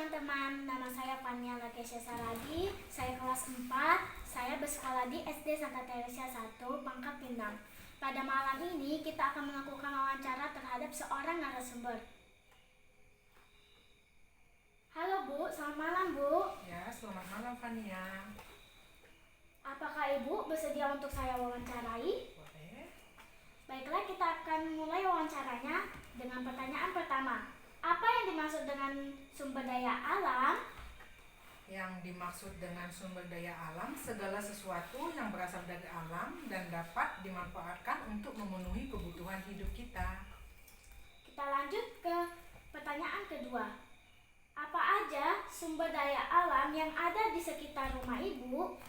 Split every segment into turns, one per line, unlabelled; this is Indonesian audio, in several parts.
teman-teman, nama saya Fania Lakesya Saragi, saya kelas 4, saya bersekolah di SD Santa Teresia 1, Pangkal Pinang. Pada malam ini kita akan melakukan wawancara terhadap seorang narasumber. Halo Bu, selamat malam Bu.
Ya, selamat malam Fania.
Apakah Ibu bersedia untuk saya wawancarai?
Boleh.
Baiklah, kita akan mulai wawancaranya dengan pertanyaan pertama. Apa yang dimaksud dengan sumber daya alam?
Yang dimaksud dengan sumber daya alam, segala sesuatu yang berasal dari alam dan dapat dimanfaatkan untuk memenuhi kebutuhan hidup kita.
Kita lanjut ke pertanyaan kedua. Apa aja sumber daya alam yang ada di sekitar rumah Ibu?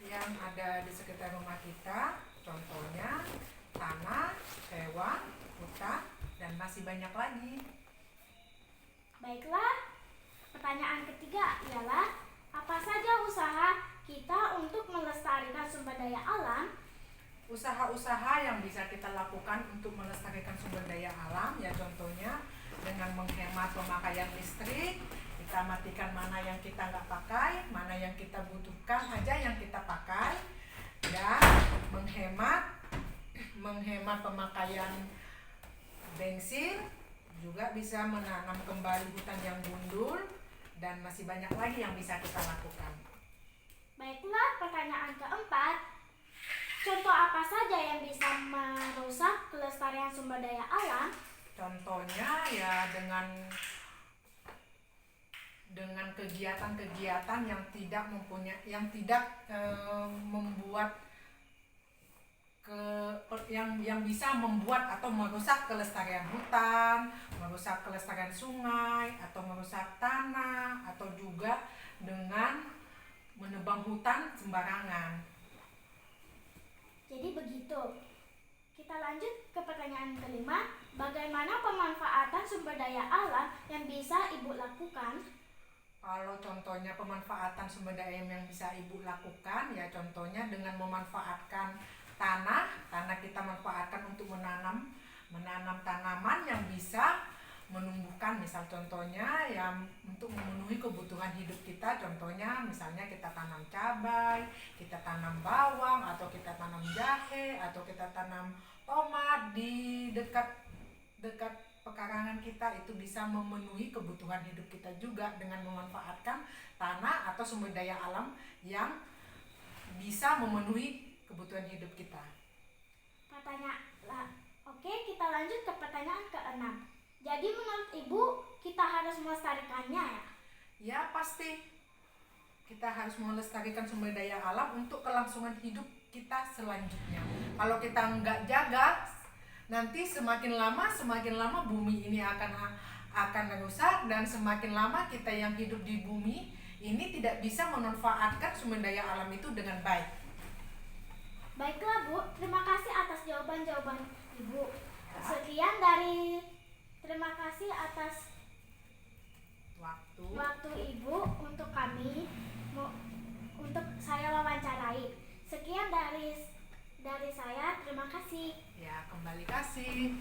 Yang ada di sekitar rumah kita, contohnya tanah, hewan, hutan, dan masih banyak lagi.
Baiklah, pertanyaan ketiga ialah apa saja usaha kita untuk melestarikan sumber daya alam?
Usaha-usaha yang bisa kita lakukan untuk melestarikan sumber daya alam, ya contohnya dengan menghemat pemakaian listrik, kita matikan mana yang kita nggak pakai, mana yang kita butuhkan aja yang kita pakai, dan menghemat pemakaian bensin, juga bisa menanam kembali hutan yang gundul, dan masih banyak lagi yang bisa kita lakukan.
Baiklah, pertanyaan keempat. Contoh apa saja yang bisa merusak kelestarian sumber daya alam?
Contohnya ya dengan kegiatan-kegiatan yang tidak membuat yang bisa membuat atau merusak kelestarian hutan, merusak kelestarian sungai, atau merusak tanah, atau juga dengan menebang hutan sembarangan.
Jadi begitu. Kita lanjut ke pertanyaan kelima. Bagaimana pemanfaatan sumber daya alam yang bisa Ibu lakukan?
Kalau contohnya pemanfaatan sumber daya yang bisa Ibu lakukan, ya contohnya dengan memanfaatkan tanah kita manfaatkan untuk menanam tanaman yang bisa menumbuhkan, misal contohnya yang untuk memenuhi kebutuhan hidup kita, contohnya misalnya kita tanam cabai, kita tanam bawang, atau kita tanam jahe, atau kita tanam tomat di dekat pekarangan kita. Itu bisa memenuhi kebutuhan hidup kita juga dengan memanfaatkan tanah atau sumber daya alam yang bisa memenuhi kebutuhan hidup kita.
Oke, kita lanjut ke pertanyaan ke-6. Jadi menurut Ibu kita harus melestarikannya ya?
Ya pasti, kita harus melestarikan sumber daya alam untuk kelangsungan hidup kita selanjutnya. Kalau kita nggak jaga, nanti semakin lama bumi ini akan rusak, dan semakin lama kita yang hidup di bumi ini tidak bisa memanfaatkan sumber daya alam itu dengan baik.
Baiklah Bu, terima kasih atas jawaban-jawaban Ibu. Terima kasih atas waktu Ibu untuk kami, untuk saya wawancarai. Sekian dari saya, terima kasih.
Ya, kembali kasih.